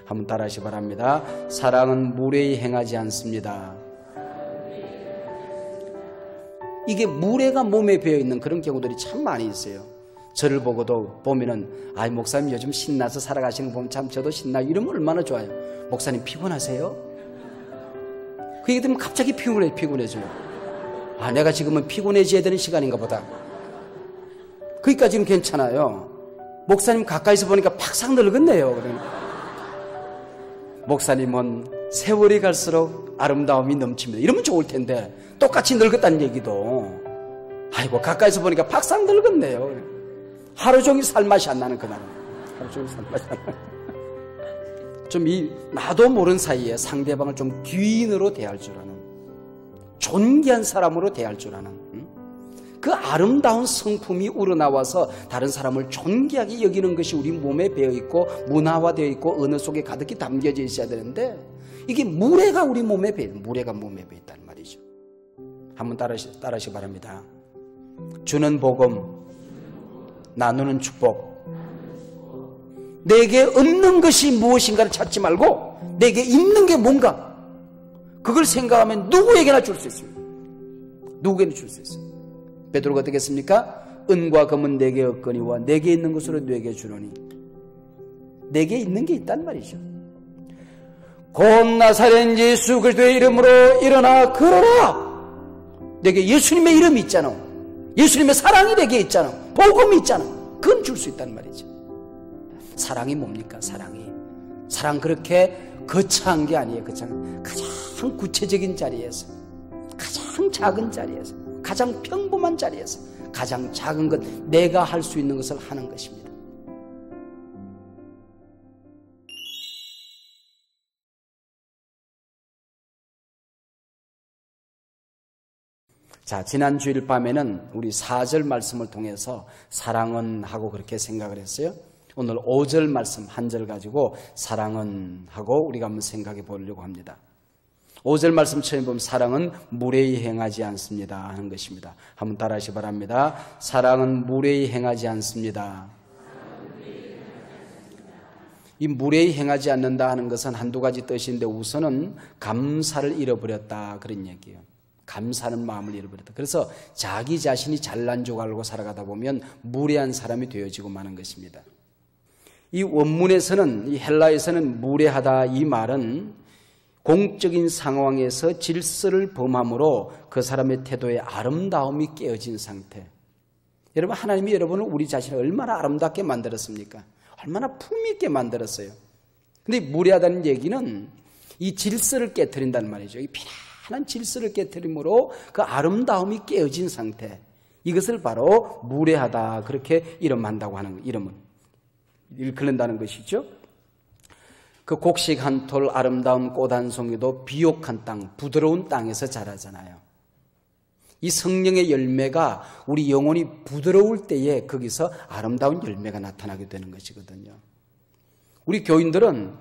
한번 따라하시 바랍니다. 사랑은 무례히 행하지 않습니다. 이게 무례가 몸에 배어있는 그런 경우들이 참 많이 있어요. 저를 보고도 보면은 목사님 요즘 신나서 살아가시는 거 보면 참 저도 신나요. 이러면 얼마나 좋아요. 목사님 피곤하세요? 그 얘기 들으면 갑자기 피곤해져요. 내가 지금은 피곤해져야 되는 시간인가 보다. 거기까지는 괜찮아요. 목사님 가까이서 보니까 팍상 늙었네요. 목사님은 세월이 갈수록 아름다움이 넘칩니다. 이러면 좋을 텐데 똑같이 늙었다는 얘기도 가까이서 보니까 팍상 늙었네요. 하루 종일 살맛이 안 나는 그날은. 하루 종일 살맛이 안 나는. 좀 나도 모르는 사이에 상대방을 좀 귀인으로 대할 줄 아는, 존귀한 사람으로 대할 줄 아는, 그 아름다운 성품이 우러나와서 다른 사람을 존귀하게 여기는 것이 우리 몸에 배어있고 문화화되어 있고 언어 속에 가득히 담겨져 있어야 되는데, 이게 무례가 우리 몸에 무례가 몸에 배어있다는 말이죠. 한번 따라하시기 바랍니다. 주는 복음, 나누는 축복. 내게 없는 것이 무엇인가를 찾지 말고 내게 있는 게 뭔가, 그걸 생각하면 누구에게나 줄 수 있어요. 누구에게나 줄 수 있어요. 베드로가 어떻게 했습니까? 은과 금은 내게 없거니와 내게 있는 것으로 내게 주노니. 내게 있는 게 있단 말이죠. 곧 나사렛 예수 그리스도의 이름으로 일어나 걸어라. 내게 예수님의 이름이 있잖아. 예수님의 사랑이 내게 있잖아. 복음이 있잖아. 그건 줄 수 있단 말이죠. 사랑이 뭡니까? 사랑 그렇게 거창한 게 아니에요. 가장 구체적인 자리에서, 가장 작은 자리에서, 가장 평범한 자리에서 가장 작은 것, 내가 할 수 있는 것을 하는 것입니다. 자, 지난 주일 밤에는 우리 4절 말씀을 통해서 사랑은 하고 그렇게 생각을 했어요. 오늘 5절 말씀 한 절 가지고 사랑은 하고 우리가 한번 생각해 보려고 합니다. 5절 말씀 처음 보면 사랑은 무례히 행하지 않습니다 하는 것입니다. 한번 따라하시기 바랍니다. 사랑은 무례히 행하지 않습니다. 이 무례히 행하지 않는다 하는 것은 한두 가지 뜻인데, 우선은 감사를 잃어버렸다 그런 얘기예요. 감사하는 마음을 잃어버렸다. 그래서 자기 자신이 잘난 줄 알고 살아가다 보면 무례한 사람이 되어지고 마는 것입니다. 이 원문에서는, 이 헬라에서는 무례하다 이 말은 공적인 상황에서 질서를 범함으로 그 사람의 태도에 아름다움이 깨어진 상태. 여러분, 하나님이 여러분을, 우리 자신을 얼마나 아름답게 만들었습니까? 얼마나 품있게 만들었어요. 근데 무례하다는 얘기는 이 질서를 깨트린다는 말이죠. 이 편안한 질서를 깨트림으로 그 아름다움이 깨어진 상태, 이것을 바로 무례하다 그렇게 이름한다고 하는, 이름은 일컬는다는 것이죠. 그 곡식 한 톨, 아름다운 꽃 한 송이도 비옥한 땅, 부드러운 땅에서 자라잖아요. 이 성령의 열매가 우리 영혼이 부드러울 때에 거기서 아름다운 열매가 나타나게 되는 것이거든요. 우리 교인들은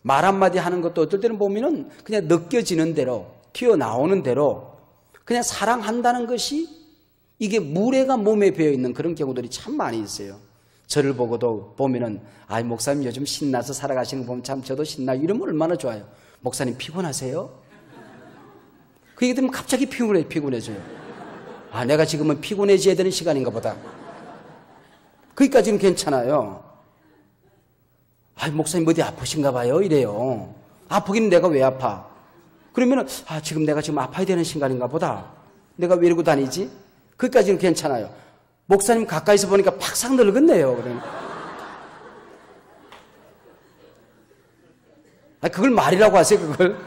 말 한마디 하는 것도 어떨 때는 보면은 그냥 느껴지는 대로, 튀어나오는 대로 그냥 사랑한다는 것이, 이게 무례가 몸에 배어있는 그런 경우들이 참 많이 있어요. 저를 보고도 보면은 목사님 요즘 신나서 살아가시는 거 보면 참 저도 신나요. 이러면 얼마나 좋아요. 목사님 피곤하세요? 그 얘기 들으면 갑자기 피곤해져요. 내가 지금은 피곤해져야 되는 시간인가 보다. 거기까지는 괜찮아요. 목사님 어디 아프신가 봐요 이래요. 아프긴 내가 왜 아파? 그러면은 지금 내가 아파야 되는 시간인가 보다. 내가 왜 이러고 다니지? 거기까지는 괜찮아요. 목사님 가까이서 보니까 팍상 늙었네요. 그걸 말이라고 하세요, 그걸?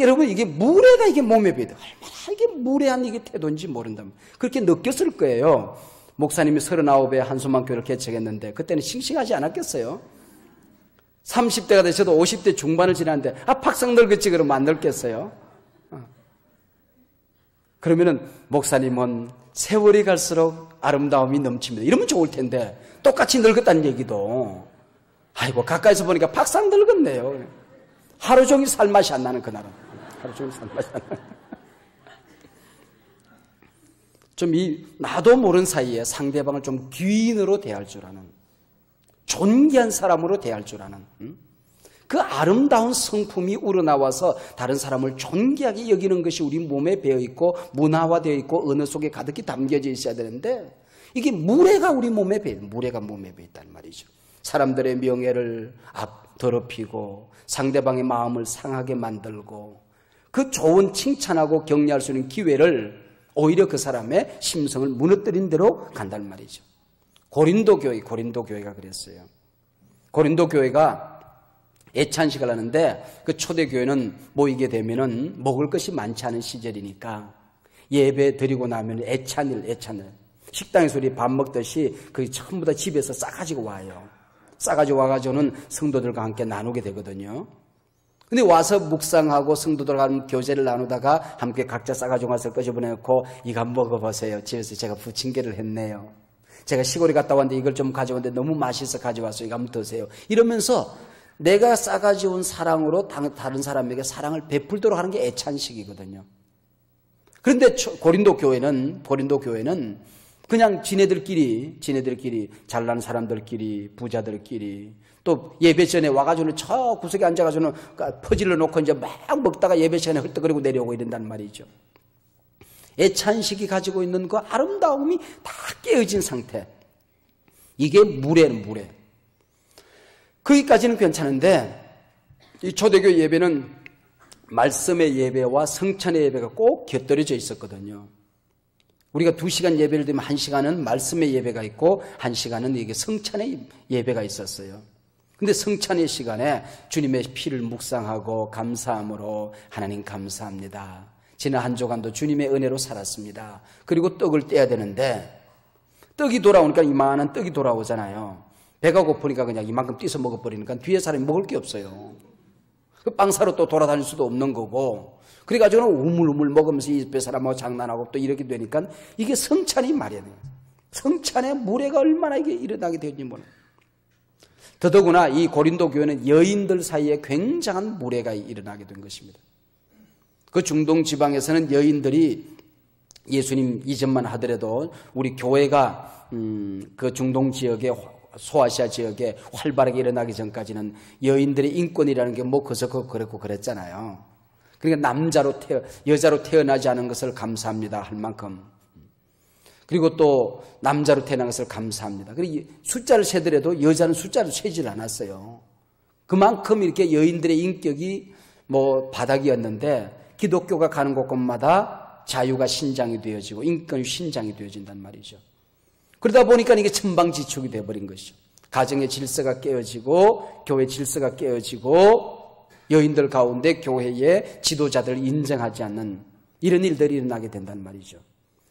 여러분, 이게 무례가 이게 몸에 배다. 얼마나 이게 무례한 이게 태도인지 모른다면. 그렇게 느꼈을 거예요. 목사님이 39에 한숨만 교회를 개척했는데, 그때는 싱싱하지 않았겠어요? 30대가 되셔도 50대 중반을 지났는데, 팍상 늙었지, 그러면 안 늙겠어요? 그러면은 목사님은 세월이 갈수록 아름다움이 넘칩니다. 이러면 좋을 텐데 똑같이 늙었다는 얘기도, 가까이서 보니까 팍상 늙었네요. 하루 종일 살맛이 안 나는 그날은. 하루 종일 살맛이 안 나는. 좀 나도 모르는 사이에 상대방을 좀 귀인으로 대할 줄 아는, 존귀한 사람으로 대할 줄 아는 그 아름다운 성품이 우러나와서 다른 사람을 존귀하게 여기는 것이 우리 몸에 배어있고 문화화되어 있고 언어 속에 가득히 담겨져 있어야 되는데 이게 무례가 우리 몸에 무례가 몸에 배어있단 말이죠. 사람들의 명예를 더럽히고 상대방의 마음을 상하게 만들고 그 좋은 칭찬하고 격려할 수 있는 기회를 오히려 그 사람의 심성을 무너뜨린 대로 간단 말이죠. 고린도 교회가 그랬어요. 고린도 교회가 애찬식을 하는데 그 초대교회는 모이게 되면은 먹을 것이 많지 않은 시절이니까 예배 드리고 나면 애찬을 식당에서 우리 밥 먹듯이 그 전부 다 집에서 싸가지고 와요. 싸가지고 와가지고는 성도들과 함께 나누게 되거든요. 근데 와서 묵상하고 성도들과 교제를 나누다가 함께 각자 싸가지고 와서 끄집어내놓고 이거 한번 먹어보세요. 집에서 제가 부침개를 했네요. 제가 시골에 갔다 왔는데 이걸 좀 가져왔는데 너무 맛있어 가져왔어요. 이거 한번 드세요. 이러면서 내가 싸가지고 온 사랑으로 다른 사람에게 사랑을 베풀도록 하는 게 애찬식이거든요. 그런데 고린도 교회는 그냥 지네들끼리 잘난 사람들끼리 부자들끼리 또 예배 전에 와가지고는 저 구석에 앉아가지고는 퍼질러 놓고 이제 막 먹다가 예배 시간에 헐떡거리고 내려오고 이런단 말이죠. 애찬식이 가지고 있는 그 아름다움이 다 깨어진 상태. 이게 무례는 무례. 거기까지는 괜찮은데 이 초대교회 예배는 말씀의 예배와 성찬의 예배가 꼭 곁들여져 있었거든요. 우리가 2시간 예배를 드리면 1시간은 말씀의 예배가 있고 1시간은 이게 성찬의 예배가 있었어요. 근데 성찬의 시간에 주님의 피를 묵상하고 감사함으로 하나님 감사합니다. 지난 한 주간도 주님의 은혜로 살았습니다. 그리고 떡을 떼야 되는데 떡이 돌아오니까 이만한 떡이 돌아오잖아요. 배가 고프니까 그냥 이만큼 띄서 먹어버리니까 뒤에 사람이 먹을 게 없어요. 그 빵 사러 또 돌아다닐 수도 없는 거고 그래가지고는 우물우물 먹으면서 이 옆에 사람하고 장난하고 또 이렇게 되니까 이게 성찬이 말이야. 성찬의 무례가 얼마나 이게 일어나게 되었는지 몰라요. 더더구나 이 고린도 교회는 여인들 사이에 굉장한 무례가 일어나게 된 것입니다. 그 중동 지방에서는 여인들이 예수님 이전만 하더라도 우리 교회가 그 중동 지역에 소아시아 지역에 활발하게 일어나기 전까지는 여인들의 인권이라는 게 뭐 그렇고 그랬잖아요. 그러니까 여자로 태어나지 않은 것을 감사합니다 할 만큼 그리고 또 남자로 태어난 것을 감사합니다. 그리고 숫자를 세더라도 여자는 숫자를 세질 않았어요. 그만큼 이렇게 여인들의 인격이 뭐 바닥이었는데 기독교가 가는 곳곳마다 자유가 신장이 되어지고 인권이 신장이 되어진단 말이죠. 그러다 보니까 이게 천방지축이 되어버린 것이죠. 가정의 질서가 깨어지고 교회 질서가 깨어지고 여인들 가운데 교회의 지도자들을 인정하지 않는 이런 일들이 일어나게 된단 말이죠.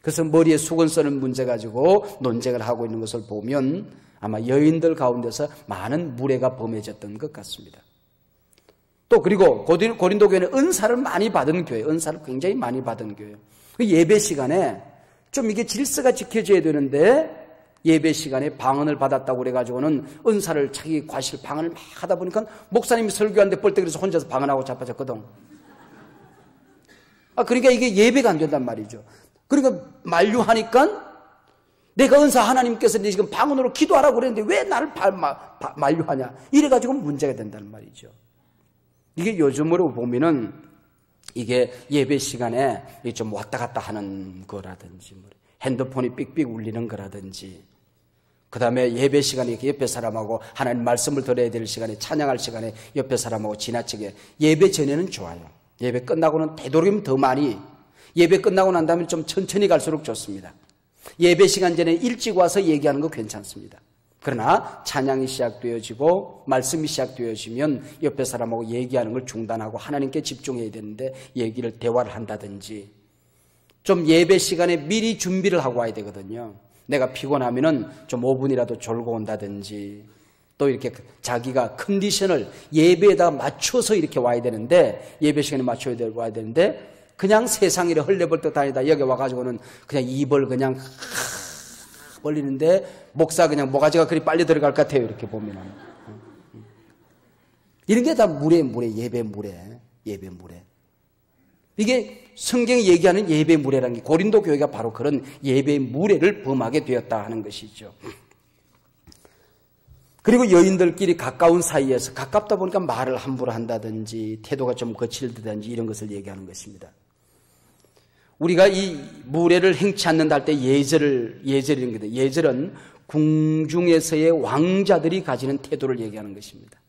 그래서 머리에 수건 쓰는 문제 가지고 논쟁을 하고 있는 것을 보면 아마 여인들 가운데서 많은 무례가 범해졌던 것 같습니다. 또 그리고 고린도 교회는 은사를 많이 받은 교회, 은사를 굉장히 많이 받은 교회예요. 그 예배 시간에 좀 이게 질서가 지켜져야 되는데 예배 시간에 방언을 받았다고 그래가지고는 은사를 자기 과실 방언을 막 하다 보니까 목사님이 설교하는데 뻘떡이라서 혼자서 방언하고 자빠졌거든. 그러니까 이게 예배가 안 된단 말이죠. 그러니까 만류하니까 내가 은사 하나님께서 네 지금 방언으로 기도하라고 그랬는데 왜 나를 만류하냐. 이래가지고 문제가 된다는 말이죠. 이게 요즘으로 보면은 이게 예배 시간에 좀 왔다 갔다 하는 거라든지 핸드폰이 삑삑 울리는 거라든지 그 다음에 예배 시간에 옆에 사람하고 하나님 말씀을 들어야 될 시간에 찬양할 시간에 옆에 사람하고 지나치게 예배 전에는 좋아요. 예배 끝나고는 되도록이면 더 많이 예배 끝나고 난 다음에 좀 천천히 갈수록 좋습니다. 예배 시간 전에 일찍 와서 얘기하는 거 괜찮습니다. 그러나 찬양이 시작되어지고 말씀이 시작되어지면 옆에 사람하고 얘기하는 걸 중단하고 하나님께 집중해야 되는데 대화를 한다든지 좀 예배 시간에 미리 준비를 하고 와야 되거든요. 내가 피곤하면은 좀 5분이라도 졸고 온다든지 또 이렇게 자기가 컨디션을 예배에다 맞춰서 이렇게 와야 되는데 예배 시간에 맞춰야 와야 되는데 그냥 세상에 헐레벌떡 다니다 여기 와가지고는 그냥 입을 그냥 벌리는데 목사 그냥 모가지가 그리 빨리 들어갈 것 같아요. 이렇게 보면은 이런 게 다 예배 무례. 이게 성경이 얘기하는 예배 무례라는 게 고린도 교회가 바로 그런 예배 무례를 범하게 되었다 하는 것이죠. 그리고 여인들끼리 가까운 사이에서 가깝다 보니까 말을 함부로 한다든지 태도가 좀 거칠다든지 이런 것을 얘기하는 것입니다. 우리가 이 무례를 행치 않는다 할 때 예절이라는 게 예절은 궁중에서의 왕자들이 가지는 태도를 얘기하는 것입니다.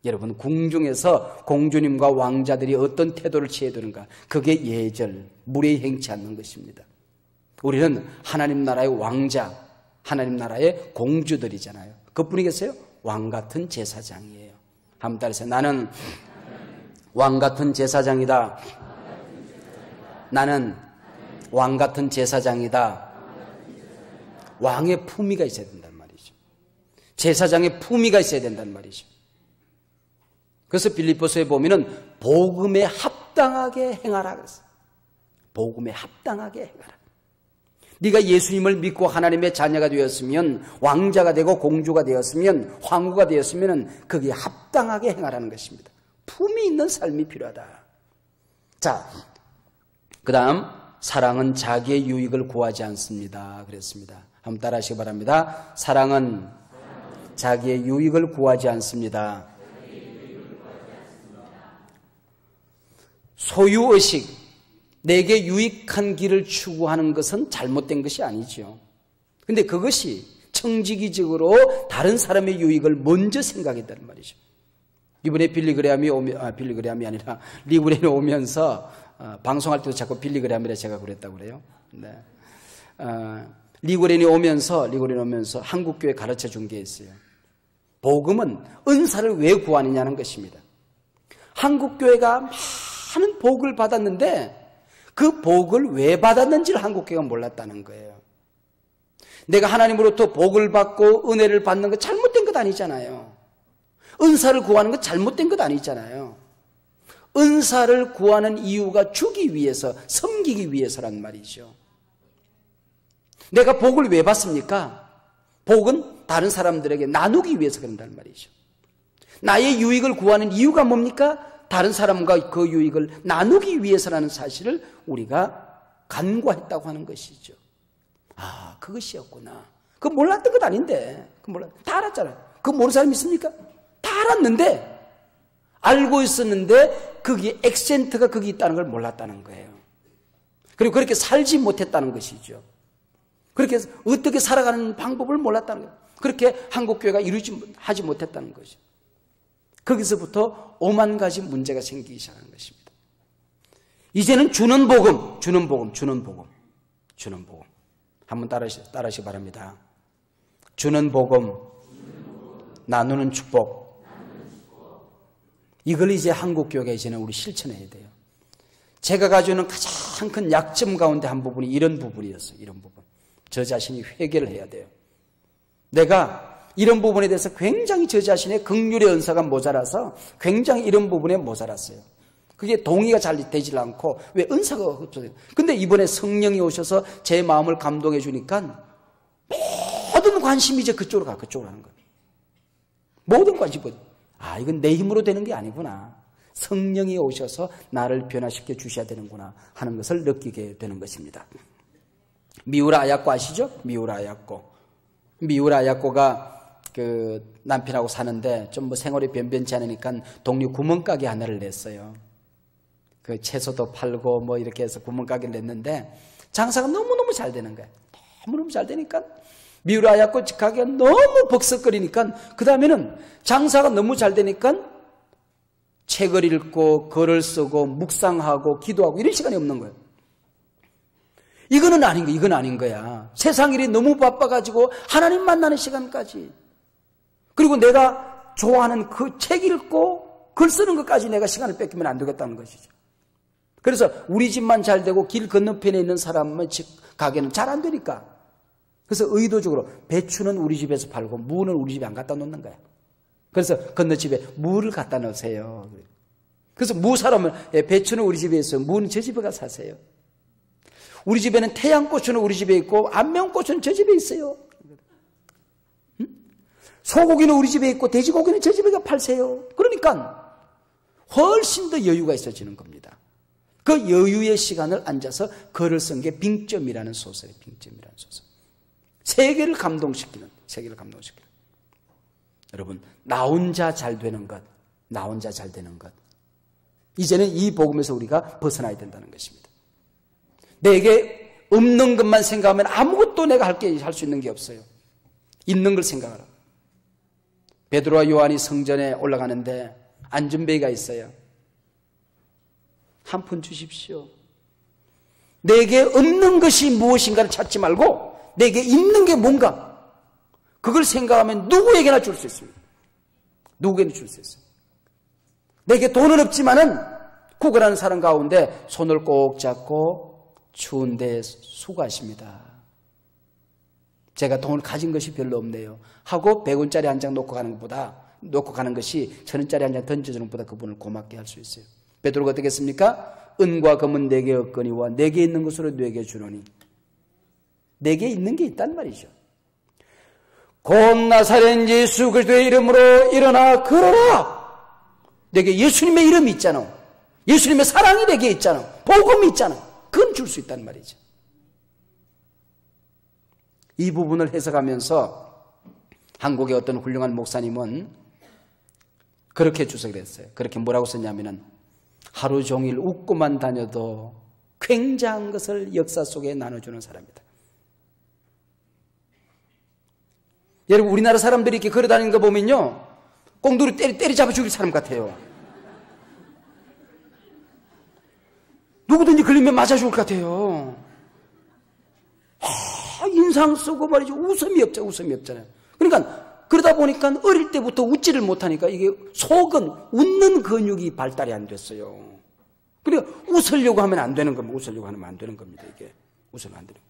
여러분, 궁중에서 공주님과 왕자들이 어떤 태도를 취해야 되는가? 그게 예절, 무례히 행치 않는 것입니다. 우리는 하나님 나라의 왕자, 하나님 나라의 공주들이잖아요. 그뿐이겠어요? 왕 같은 제사장이에요. 한번 따라해서 나는 왕 같은 제사장이다. 나는 왕 같은 제사장이다. 왕의 품위가 있어야 된단 말이죠. 제사장의 품위가 있어야 된단 말이죠. 그래서 빌립보서에 보면은 복음에 합당하게 행하라 그랬어요. 복음에 합당하게 행하라. 네가 예수님을 믿고 하나님의 자녀가 되었으면, 왕자가 되고 공주가 되었으면, 황후가 되었으면 거기에 합당하게 행하라는 것입니다. 품이 있는 삶이 필요하다. 자, 그 다음 사랑은 자기의 유익을 구하지 않습니다 그랬습니다. 한번 따라 하시기 바랍니다. 사랑은 자기의 유익을 구하지 않습니다. 소유의식, 내게 유익한 길을 추구하는 것은 잘못된 것이 아니죠. 그런데 그것이 청지기적으로 다른 사람의 유익을 먼저 생각했다는 말이죠. 이번에 빌리그레함이 아니라 리브렌이 오면서 방송할 때도 자꾸 빌리그레함이라 제가 그랬다고 그래요. 네. 리브렌이 오면서 한국교회 가르쳐 준 게 있어요. 복음은 은사를 왜 구하느냐는 것입니다. 한국교회가 많은 복을 받았는데 그 복을 왜 받았는지를 한국교회가 몰랐다는 거예요. 내가 하나님으로부터 복을 받고 은혜를 받는 것 잘못된 것 아니잖아요. 은사를 구하는 것 잘못된 것 아니잖아요. 은사를 구하는 이유가 주기 위해서, 섬기기 위해서란 말이죠. 내가 복을 왜 받습니까? 복은 다른 사람들에게 나누기 위해서 그런단 말이죠. 나의 유익을 구하는 이유가 뭡니까? 다른 사람과 그 유익을 나누기 위해서라는 사실을 우리가 간과했다고 하는 것이죠. 아, 그것이었구나. 그거 몰랐던 것 아닌데. 다 알았잖아요. 그거 모르는 사람이 있습니까? 다 알았는데, 알고 있었는데 거기에 액센트가 거기 있다는 걸 몰랐다는 거예요. 그리고 그렇게 살지 못했다는 것이죠. 그렇게 어떻게 살아가는 방법을 몰랐다는 거예요. 그렇게 한국교회가 하지 못했다는 거죠. 거기서부터 오만 가지 문제가 생기기 시작하는 것입니다. 이제는 주는 복음. 한번 따라하시기 바랍니다. 주는 복음, 나누는 축복. 이걸 이제 한국교회가 이제는 우리 실천해야 돼요. 제가 가지고 있는 가장 큰 약점 가운데 한 부분이 이런 부분이었어요. 이런 부분. 저 자신이 회개를 해야 돼요. 내가 이런 부분에 대해서 굉장히 저 자신의 긍휼의 은사가 모자라서 굉장히 이런 부분에 모자랐어요. 그게 동의가 잘 되질 않고 왜 은사가 없어요. 근데 이번에 성령이 오셔서 제 마음을 감동해 주니까 모든 관심이 이제 그쪽으로 가는 거예요. 모든 관심이. 아, 이건 내 힘으로 되는 게 아니구나. 성령이 오셔서 나를 변화시켜 주셔야 되는구나 하는 것을 느끼게 되는 것입니다. 미우라 아야코 아시죠? 미우라 아야코가 그 남편하고 사는데 좀 뭐 생활이 변변치 않으니까 동료 구멍가게 하나를 냈어요. 그 채소도 팔고 뭐 이렇게 해서 구멍가게를 냈는데 장사가 너무너무 잘 되는 거예요. 너무너무 잘 되니까 미우라 아야코 가게가 너무 벅석거리니까 그 다음에는 장사가 너무 잘 되니까 책을 읽고 글을 쓰고 묵상하고 기도하고 이런 시간이 없는 거예요. 이건 아닌 거야. 세상 일이 너무 바빠가지고 하나님 만나는 시간까지, 그리고 내가 좋아하는 그 책 읽고 글 쓰는 것까지 내가 시간을 뺏기면 안 되겠다는 것이죠. 그래서 우리 집만 잘 되고 길 건너편에 있는 사람의 집 가게는 잘 안 되니까, 그래서 의도적으로 배추는 우리 집에서 팔고 무는 우리 집에 안 갖다 놓는 거야. 그래서 건너집에 무를 갖다 놓으세요. 그래서 무 사람은 배추는 우리 집에 있어요. 무는 저 집에 가서 사세요. 우리 집에는 태양고추는 우리 집에 있고 안면고추는 저 집에 있어요. 소고기는 우리 집에 있고 돼지고기는 저 집에 가 팔세요. 그러니까 훨씬 더 여유가 있어지는 겁니다. 그 여유의 시간을 앉아서 글을 쓴 게 빙점이라는 소설이에요. 빙점이라는 소설. 세계를 감동시키는. 여러분, 나 혼자 잘 되는 것, 나 혼자 잘 되는 것. 이제는 이 복음에서 우리가 벗어나야 된다는 것입니다. 내게 없는 것만 생각하면 아무것도 내가 할 수 있는 게 없어요. 있는 걸 생각하라. 베드로와 요한이 성전에 올라가는데 안전벨가 있어요. 한 푼 주십시오. 내게 없는 것이 무엇인가를 찾지 말고 내게 있는 게 뭔가 그걸 생각하면 누구에게나 줄 수 있습니다. 누구에게나 줄 수 있어요. 내게 돈은 없지만은 구걸하는 사람 가운데 손을 꼭 잡고 추운데 수고하십니다. 제가 돈을 가진 것이 별로 없네요 하고 100원짜리 한 장 놓고 가는 것이 1000원짜리 한 장 던져주는 것보다 그분을 고맙게 할 수 있어요. 베드로가 어떻게 했습니까? 은과 금은 내게 없거니와 내게 있는 것으로 내게 주노니. 내게 있는 게 있단 말이죠. 곧 나사렛 예수 그리스도의 이름으로 일어나 걸어라. 내게 예수님의 이름이 있잖아. 예수님의 사랑이 내게 있잖아. 복음이 있잖아. 그건 줄 수 있단 말이죠. 이 부분을 해석하면서 한국의 어떤 훌륭한 목사님은 그렇게 주석을 했어요. 그렇게 뭐라고 썼냐면은 하루 종일 웃고만 다녀도 굉장한 것을 역사 속에 나눠주는 사람이다. 여러분, 우리나라 사람들이 이렇게 걸어다니는 거 보면요, 꽁두리 때리잡아 죽일 사람 같아요. 누구든지 걸리면 맞아 죽을 것 같아요. 인상 쓰고 말이죠. 웃음이 없잖아요. 그러니까 그러다 보니까 어릴 때부터 웃지를 못하니까 이게 속은 웃는 근육이 발달이 안 됐어요. 그러니까 웃으려고 하면 안 되는 겁니다. 웃으려고 하면 안 되는 겁니다. 이게 웃으면 안 되는 겁니다.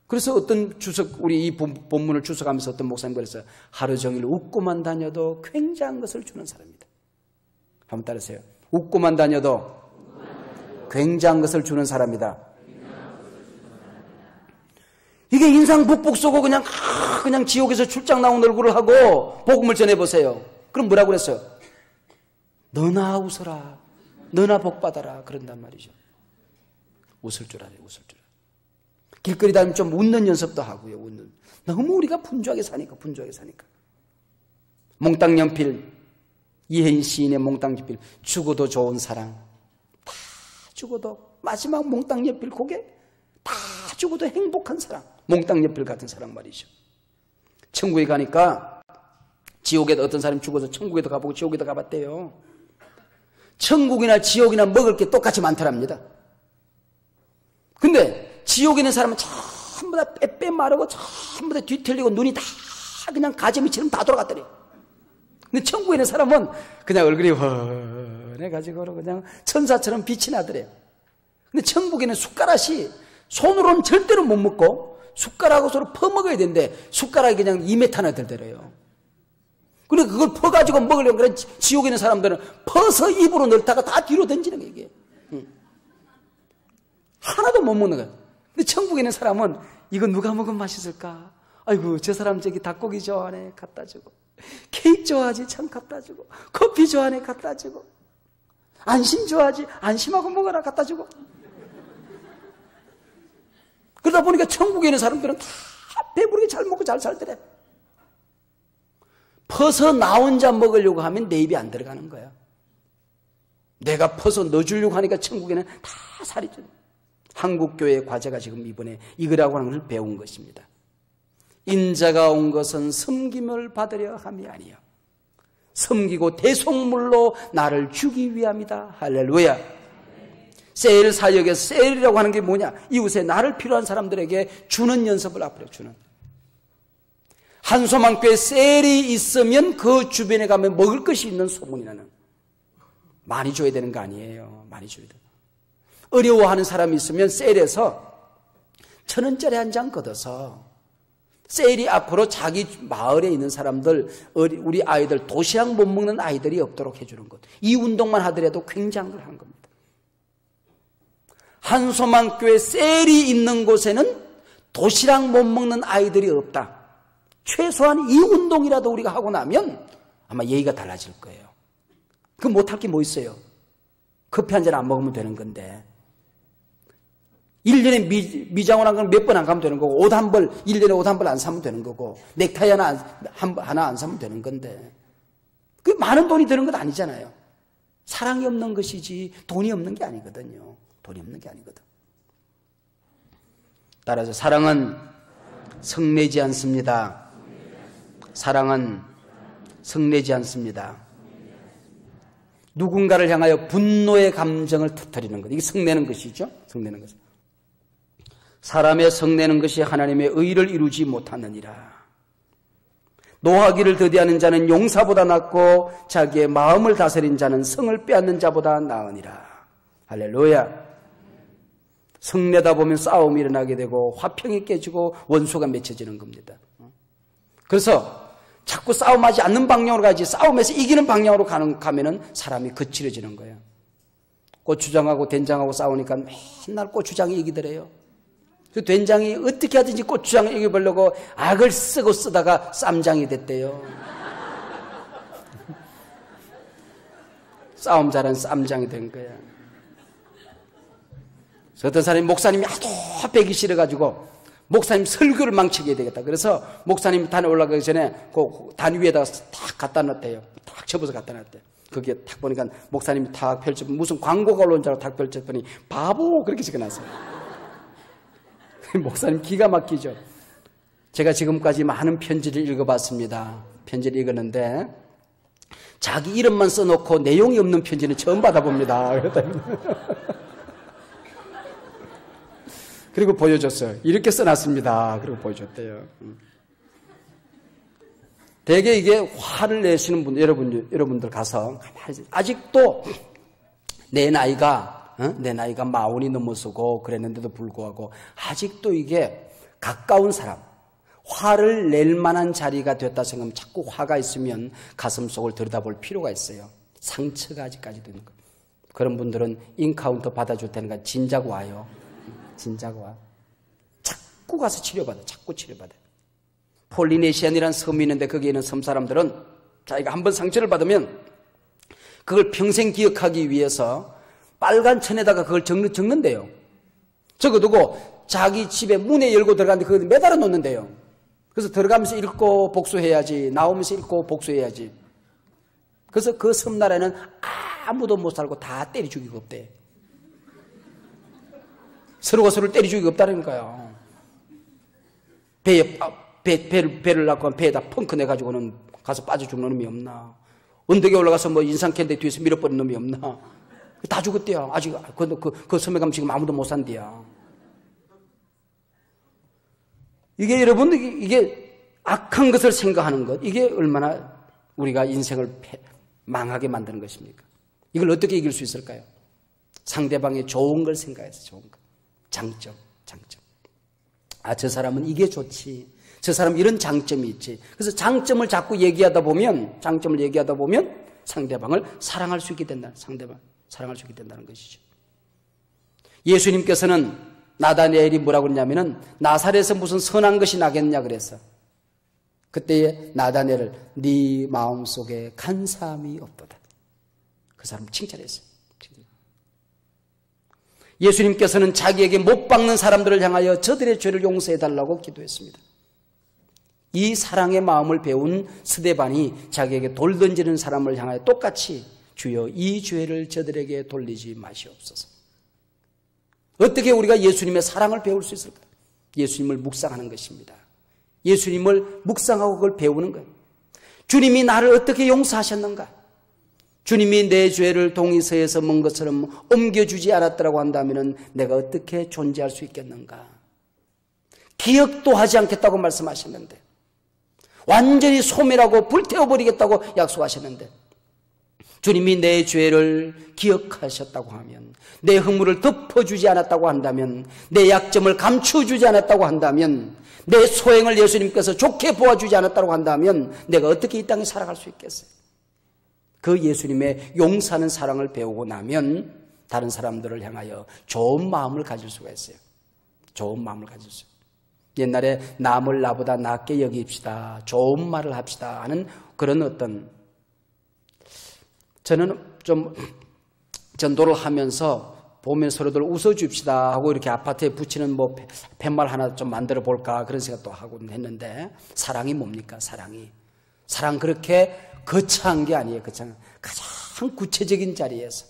그래서 어떤 우리 이 본문을 주석하면서 어떤 목사님 그랬어요. 하루 종일 웃고만 다녀도 굉장한 것을 주는 사람이다. 한번 따르세요. 웃고만 다녀도 굉장한 것을 주는 사람이다. 이게 인상 북북 쏘고 그냥 지옥에서 출장 나온 얼굴을 하고 복음을 전해보세요. 그럼 뭐라고 그랬어요? 너나 웃어라. 너나 복받아라. 그런단 말이죠. 웃을 줄 알아요. 웃을 줄 알아요. 길거리 다니면 좀 웃는 연습도 하고요. 웃는. 너무 우리가 분주하게 사니까. 몽땅연필, 이혜인 시인의 몽땅연필, 죽어도 좋은 사랑. 다 죽어도 마지막 몽땅연필 고개 다 죽어도 행복한 사랑. 몽땅연필 같은 사랑 말이죠. 천국에 가니까 지옥에도 어떤 사람이 죽어서 천국에도 가보고 지옥에도 가봤대요. 천국이나 지옥이나 먹을 게 똑같이 많더랍니다. 근데 지옥에 있는 사람은 전부 다 빼빼 마르고 전부 다 뒤틀리고 눈이 다 그냥 가재미처럼 다 돌아갔더래. 근데 천국에 있는 사람은 그냥 얼굴이 훤해가지고 그냥 천사처럼 빛이 나더래요. 근데 천국에는 숟가락이 손으로는 절대로 못 먹고 숟가락으로 퍼먹어야 되는데 숟가락이 그냥 2m나 들더래요. 그러니까 그걸 퍼가지고 먹으려면 그래 지옥에 있는 사람들은 퍼서 입으로 넣다가 다 뒤로 던지는 거예요. 이게. 하나도 못 먹는 거예요. 근데 천국에 있는 사람은 이거 누가 먹으면 맛있을까? 아이고 저 사람 저기 닭고기 좋아하네 갖다 주고 케이크 좋아하지 참 갖다 주고 커피 좋아하네 갖다 주고 안심 좋아하지 안심하고 먹어라 갖다 주고. 그러다 보니까 천국에 있는 사람들은 다 배부르게 잘 먹고 잘 살더래. 퍼서 나 혼자 먹으려고 하면 내 입에 안 들어가는 거야. 내가 퍼서 넣어주려고 하니까 천국에는 다 살이 쪄. 한국교회의 과제가 지금 이번에 이거라고 하는 것을 배운 것입니다. 인자가 온 것은 섬김을 받으려 함이 아니요 섬기고 대속물로 나를 주기 위함이다. 할렐루야. 세일 사역에서 세일이라고 하는 게 뭐냐? 이웃에 나를 필요한 사람들에게 주는 연습을 앞으로 주는. 한소망교에 셀이 있으면 그 주변에 가면 먹을 것이 있는 소문이 나는. 많이 줘야 되는 거 아니에요. 많이 줘야 돼. 어려워하는 사람이 있으면 셀에서 1000원짜리 한 장 걷어서 셀이 앞으로 자기 마을에 있는 사람들, 우리 아이들, 도시락 못 먹는 아이들이 없도록 해주는 것. 이 운동만 하더라도 굉장한 걸 한 겁니다. 한소망교회 셀이 있는 곳에는 도시락 못 먹는 아이들이 없다. 최소한 이 운동이라도 우리가 하고 나면 아마 예의가 달라질 거예요. 그 못할 게 뭐 있어요? 커피 한 잔 안 먹으면 되는 건데. 1년에 미장원 한 걸 몇 번 안 가면 되는 거고, 옷 한 벌, 1년에 옷 한 벌 안 사면 되는 거고, 넥타이 하나 안 사면 되는 건데, 그 많은 돈이 드는 건 아니잖아요. 사랑이 없는 것이지 돈이 없는 게 아니거든요. 돈이 없는 게 아니거든. 따라서 사랑은 성내지 않습니다. 사랑은 성내지 않습니다. 누군가를 향하여 분노의 감정을 터뜨리는 것. 이게 성내는 것이죠. 성내는 것. 사람의 성내는 것이 하나님의 의를 이루지 못하느니라. 노하기를 더디하는 자는 용사보다 낫고 자기의 마음을 다스린 자는 성을 빼앗는 자보다 나으니라. 할렐루야. 성내다 보면 싸움이 일어나게 되고 화평이 깨지고 원수가 맺혀지는 겁니다. 그래서 자꾸 싸움하지 않는 방향으로 가지, 싸움에서 이기는 방향으로 가면은 사람이 거칠어지는 거예요. 고추장하고 된장하고 싸우니까 맨날 고추장이 이기더래요. 그 된장이 어떻게 하든지 고추장을 이겨보려고 악을 쓰다가 쌈장이 됐대요. 싸움 잘하는 쌈장이 된 거야. 어떤 사람이 목사님이 하도 배기 싫어가지고 목사님 설교를 망치게 되겠다. 그래서 목사님 단에 올라가기 전에 그 단 위에다가 탁 갖다 놨대요. 탁 접어서 갖다 놨대요. 거기에 탁 보니까 목사님이 탁 펼쳐, 무슨 광고가 올라온 줄 알고 탁 펼쳤더니 바보 그렇게 적어놨어요. 목사님 기가 막히죠. 제가 지금까지 많은 편지를 읽어봤습니다. 편지를 읽었는데 자기 이름만 써놓고 내용이 없는 편지는 처음 받아봅니다. 그리고 보여줬어요. 이렇게 써놨습니다. 그리고 보여줬대요. 대개 이게 화를 내시는 분, 여러분들 가서 아직도 내 나이가 40이 넘어서고 그랬는데도 불구하고 아직도 이게 가까운 사람, 화를 낼 만한 자리가 됐다 생각하면 자꾸 화가 있으면 가슴속을 들여다볼 필요가 있어요. 상처가 아직까지도 있는 거예요. 그런 분들은 인카운터 받아줄 테니까 진작 와요. 진작 와. 자꾸 가서 치료받아. 자꾸 치료받아. 폴리네시안이라는 섬이 있는데 거기에 있는 섬 사람들은 자기가 한번 상처를 받으면 그걸 평생 기억하기 위해서 빨간 천에다가 그걸 적는데요. 적어두고 자기 집에 문에 열고 들어갔는데 그걸 매달아 놓는데요. 그래서 들어가면서 읽고 복수해야지, 나오면서 읽고 복수해야지. 그래서 그 섬나라에는 아무도 못 살고 다 때려 죽이고 없대. 서로가 서로를 때려 죽이고 없다는 거예요. 배를 낳고 배에다 펑크 내가지고는 가서 빠져 죽는 놈이 없나? 언덕에 올라가서 뭐 인상 캔데 뒤에서 밀어버린 놈이 없나? 다 죽었대요. 아직 그 섬에 가면 지금 아무도 못 산대요. 이게 여러분, 이게 악한 것을 생각하는 것, 이게 얼마나 우리가 인생을 망하게 만드는 것입니까? 이걸 어떻게 이길 수 있을까요? 상대방의 좋은 걸 생각해서 좋은 것. 장점. 저 사람은 이게 좋지. 저 사람은 이런 장점이 있지. 그래서 장점을 자꾸 얘기하다 보면 상대방을 사랑할 수 있게 된다. 사랑할 수 있게 된다는 것이죠. 예수님께서는 나다니엘이 뭐라고 그러냐면은 나사렛에서 무슨 선한 것이 나겠냐 그랬어. 그때에 나다니엘을 네 마음속에 간사함이 없도다. 그 사람 칭찬했어요. 예수님께서는 자기에게 못 박는 사람들을 향하여 저들의 죄를 용서해달라고 기도했습니다. 이 사랑의 마음을 배운 스데반이 자기에게 돌 던지는 사람을 향하여 똑같이 주여 이 죄를 저들에게 돌리지 마시옵소서. 어떻게 우리가 예수님의 사랑을 배울 수 있을까? 예수님을 묵상하는 것입니다. 예수님을 묵상하고 그걸 배우는 거예요. 주님이 나를 어떻게 용서하셨는가? 주님이 내 죄를 동이서에서 먼 것처럼 옮겨주지 않았더라고 한다면 내가 어떻게 존재할 수 있겠는가? 기억도 하지 않겠다고 말씀하셨는데, 완전히 소멸하고 불태워버리겠다고 약속하셨는데, 주님이 내 죄를 기억하셨다고 하면, 내 허물을 덮어주지 않았다고 한다면, 내 약점을 감추어주지 않았다고 한다면, 내 소행을 예수님께서 좋게 보아주지 않았다고 한다면 내가 어떻게 이 땅에 살아갈 수 있겠어요? 그 예수님의 용서하는 사랑을 배우고 나면 다른 사람들을 향하여 좋은 마음을 가질 수가 있어요. 좋은 마음을 가질 수 있어요. 옛날에 남을 나보다 낫게 여깁시다, 좋은 말을 합시다 하는 그런 어떤, 저는 좀 전도를 하면서 보면 서로들 웃어줍시다 하고 이렇게 아파트에 붙이는 뭐 팻말 하나 좀 만들어 볼까 그런 생각도 하고 했는데, 사랑이 뭡니까? 사랑 그렇게 거창한 게 아니에요. 거창한 가장 구체적인 자리에서,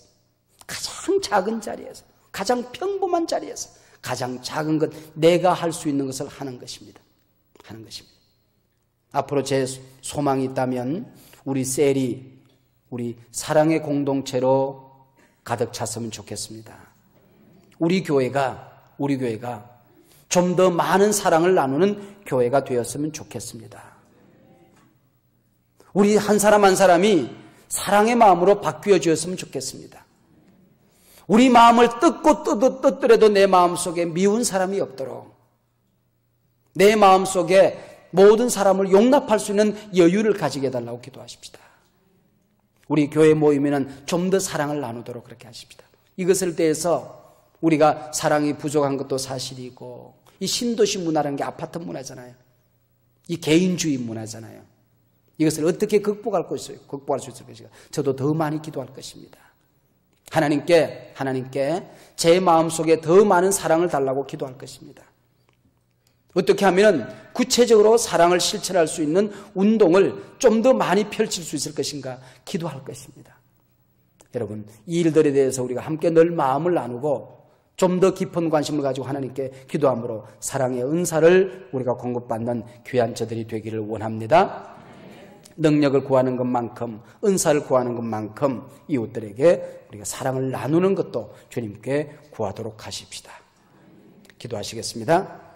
가장 작은 자리에서, 가장 평범한 자리에서 가장 작은 것, 내가 할 수 있는 것을 하는 것입니다. 하는 것입니다. 앞으로 제 소망이 있다면 우리 셀이 우리 사랑의 공동체로 가득 찼으면 좋겠습니다. 우리 교회가 좀 더 많은 사랑을 나누는 교회가 되었으면 좋겠습니다. 우리 한 사람 한 사람이 사랑의 마음으로 바뀌어졌으면 좋겠습니다. 우리 마음을 뜯더라도 내 마음속에 미운 사람이 없도록, 내 마음속에 모든 사람을 용납할 수 있는 여유를 가지게 해달라고 기도하십시다. 우리 교회 모임에는 좀 더 사랑을 나누도록 그렇게 하십시다. 이것을 대해서 우리가 사랑이 부족한 것도 사실이고, 이 신도시 문화라는 게 아파트 문화잖아요. 이 개인주의 문화잖아요. 이것을 어떻게 극복할 수 있을 것인가. 저도 더 많이 기도할 것입니다. 하나님께 제 마음속에 더 많은 사랑을 달라고 기도할 것입니다. 어떻게 하면 구체적으로 사랑을 실천할 수 있는 운동을 좀 더 많이 펼칠 수 있을 것인가 기도할 것입니다. 여러분, 이 일들에 대해서 우리가 함께 늘 마음을 나누고 좀 더 깊은 관심을 가지고 하나님께 기도함으로 사랑의 은사를 우리가 공급받는 귀한 저들이 되기를 원합니다. 능력을 구하는 것만큼, 은사를 구하는 것만큼 이웃들에게 우리가 사랑을 나누는 것도 주님께 구하도록 하십시다. 기도하시겠습니다.